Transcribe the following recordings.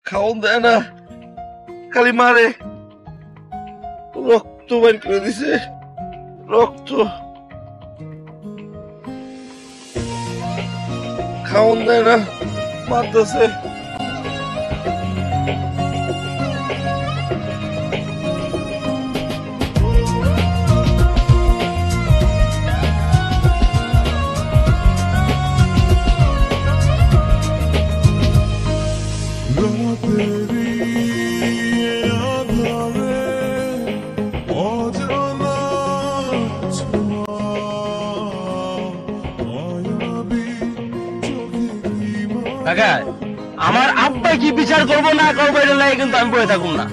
খাওন দেয় না, খালি মারে, রক্ত বের করে দিছে, রক্ত। খাওন দেয় না, মারতেছে। আমার আব্বা কি বিচার করবো না করবো এটা লাগে কিন্তু আমি বলে থাকুম না।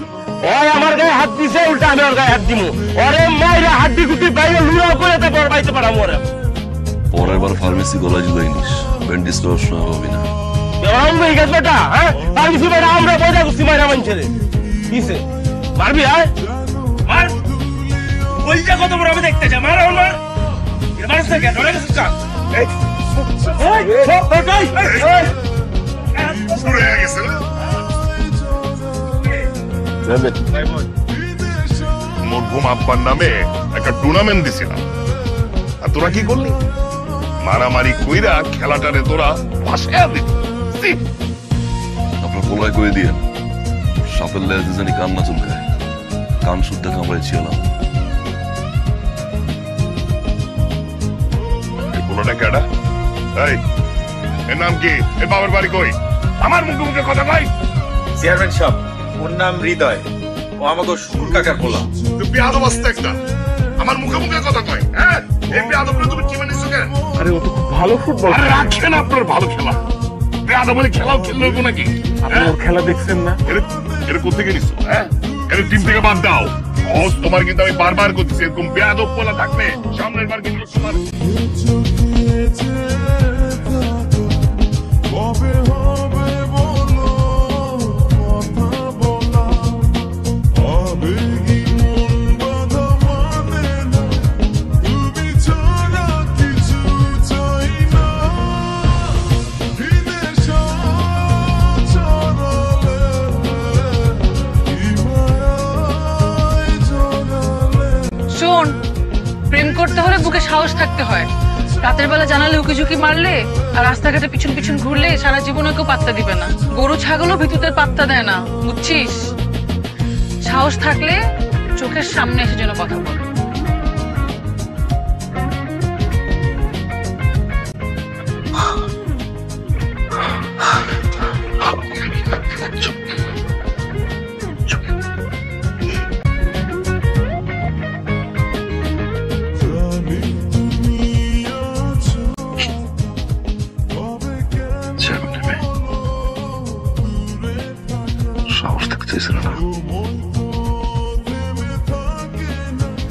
ওই আমার গায়ে হাত দিছে, উল্টা আমি ওর গায়ে হাত দিমু। ওরে মাইরা হাড্ডি গুটি বাইরে লুড়াও করে তারপর বাইতে পারাম ওরে। পরের বার ফার্মেসি গলা জুলাই নিস, ব্যান্ডেজ করার সময় পাবি না। হয়ে গেছে বেটা, হ্যাঁ ফার্মেসি বেটা আমরা বইটা করছি মাইরা মানছে রে। কিসে মারবি? হ্যাঁ মার, ওইটা কত বড় আমি দেখতে চাই। মার মার, এটা মারছ না কেন? ধরে গেছিস কাজ। এই মরহুম আব্বার নামে একটা টুর্নামেন্ট দিছিলাম, আর তোরা কি করলি? মারামারি কইরা খেলাটারে তোরা ভাসাইয়া দিলি। আপনার পোলায় করে দিয়ে সাপের লেজে জানি কান না চুলকায়, কান শুদ্ধ কামড়াই ছিলাম। এই পোলাটা কেডা? এই এর নাম কি? এর বাবার বাড়ি কই? আমার মুখে মুখে কথা কই। চেয়ারম্যান সাহেব, ওর নাম হৃদয়, ও আমাকে শুকুর কাকার পোলা। তুই বেয়াদব আসতে একটা, আমার মুখে মুখে কথা কই। হ্যাঁ এই বেয়াদবরে তুমি কি মানিস কেন? আরে ও তো খুব ভালো ফুটবল। আরে রাখেন আপনার ভালো খেলা, বেয়াদব বলে খেলাও খেললে হইব নাকি? আপনি ওর খেলা দেখছেন না? এর কোথেকে নিছো? হ্যাঁ এর টিম থেকে বাদ দাও। বস তোমার কিন্তু আমি বারবার করতেছি, এরকম বেয়াদব পোলা থাকলে সামনের বার কিন্তু তোমার করতে হলে বুকে সাহস থাকতে হয়। রাতের বেলা জানালে উকি ঝুঁকি মারলে আর রাস্তাঘাটে পিছন পিছন ঘুরলে সারা জীবনে কেউ পাত্তা দিবে না। গরু ছাগলও ভিতুদের পাত্তা দেয় না, বুঝছিস? সাহস থাকলে চোখের সামনে এসে যেন কথা বল। সাহস থাকতে ছিল না,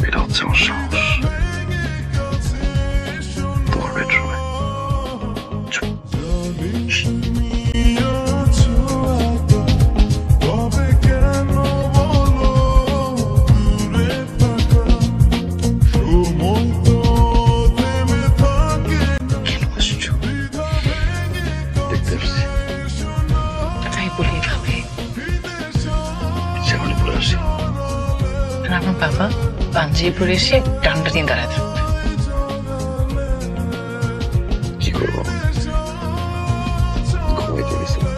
এটা হচ্ছে আমার সাহস। তোমার বেডরুমে দেখতে আসছি। আমার বাবা পাঞ্জাবি পরে এসে ডান্ডা নিয়ে দাঁড়ায় থাকবে। কি করবো? ঘুমাইতে গেছিলাম,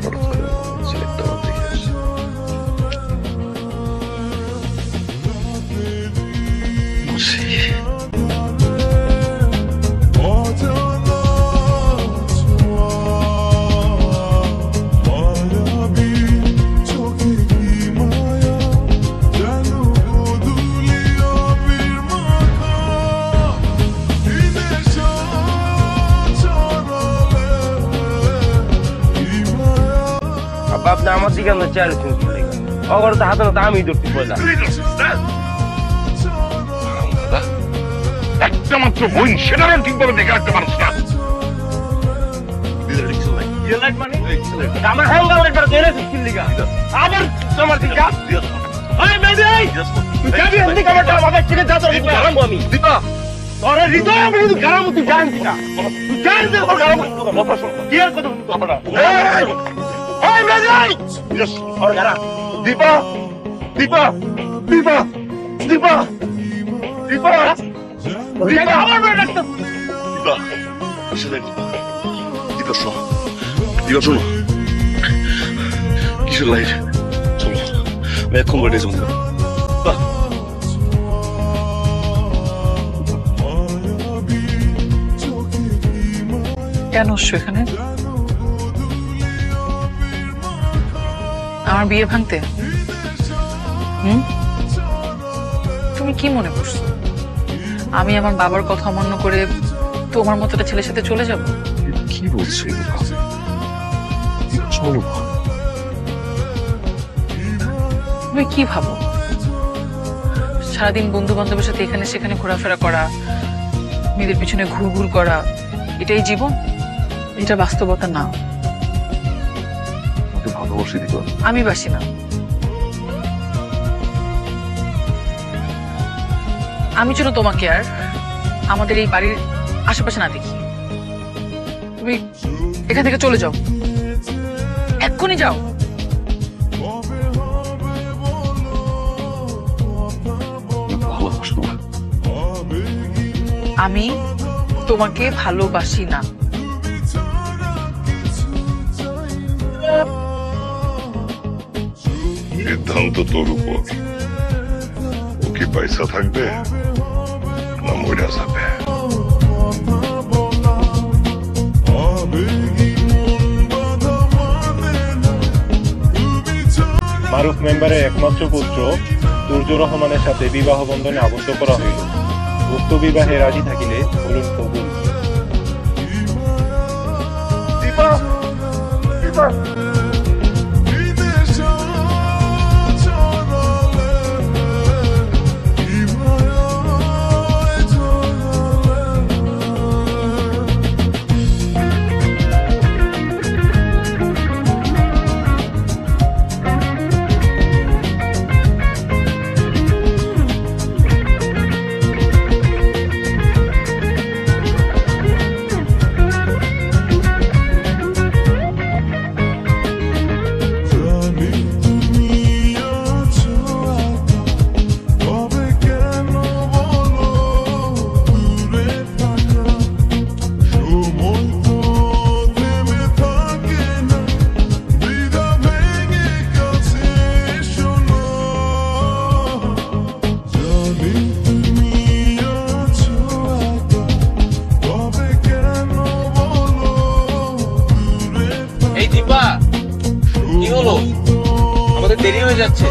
হঠাৎ করে ছেলেটা আমার দেখে আসছে। আপনি আমার দিকে আমরা চেয়ারে চুমকি অগর তো হাতে না আমি ধরতে পয়লা একটা মাত্র বোন, সেটারও ঠিকভাবে দেখে রাখতে পারছ না। আমার হ্যাঙ্গার একটা ধরে দিচ্ছিল লিগা আবার তোমার দিকে ওই মেবি তুই যাবি এন্দি কামাটা মাথা ছেড়ে যা তোর আরম্ভ আমি দিবা তোরা হৃদয় আমি কিন্তু গারামু তুই জানতি না তুই জানতি না তোর গারামু কথা শোন কি আর কথা আমরা ওই মেজাই ওর গারা দীপা দীপা দীপা দীপা দীপা দীপা আমার মেয়ে ডাক্তার দীপা আসলে দীপা শোনো দীপা শোনো কিসের লাইট চলো আমি এখন বেড়ে যাবো কেন আসছো এখানে? আমার বিয়ে ভাঙতে? তুমি কি মনে করছো আমি আমার বাবার কথা অমান্য করে তোমার মতো একটা ছেলের সাথে চলে যাব? কি বলছো চলো তুমি কি ভাবো সারাদিন বন্ধু বান্ধবের সাথে এখানে সেখানে ঘোরাফেরা করা, মেয়েদের পিছনে ঘুরঘুর করা, এটাই জীবন? এটা বাস্তবতা না। ভালোবাসি দীপা আমি বাসি না। আমি যেন তোমাকে আর আমাদের এই বাড়ির আশেপাশে না দেখি। তুমি এখান থেকে চলে যাও, এক্ষুনি যাও। ভালোবাসো না আমি তোমাকে ভালোবাসি না। সিদ্ধান্ত তোর উপর। ও কি পয়সা থাকবে না মরে যাবে? মারুফ মেম্বারের একমাত্র পুত্র দুর্জয় রহমানের সাথে বিবাহ বন্ধনে আবদ্ধ করা হইল। উক্ত বিবাহে রাজি থাকিলে বলুন কবুল। দীপা দীপা এই দীপা কি হলো? আমাদের দেরি হয়ে যাচ্ছে।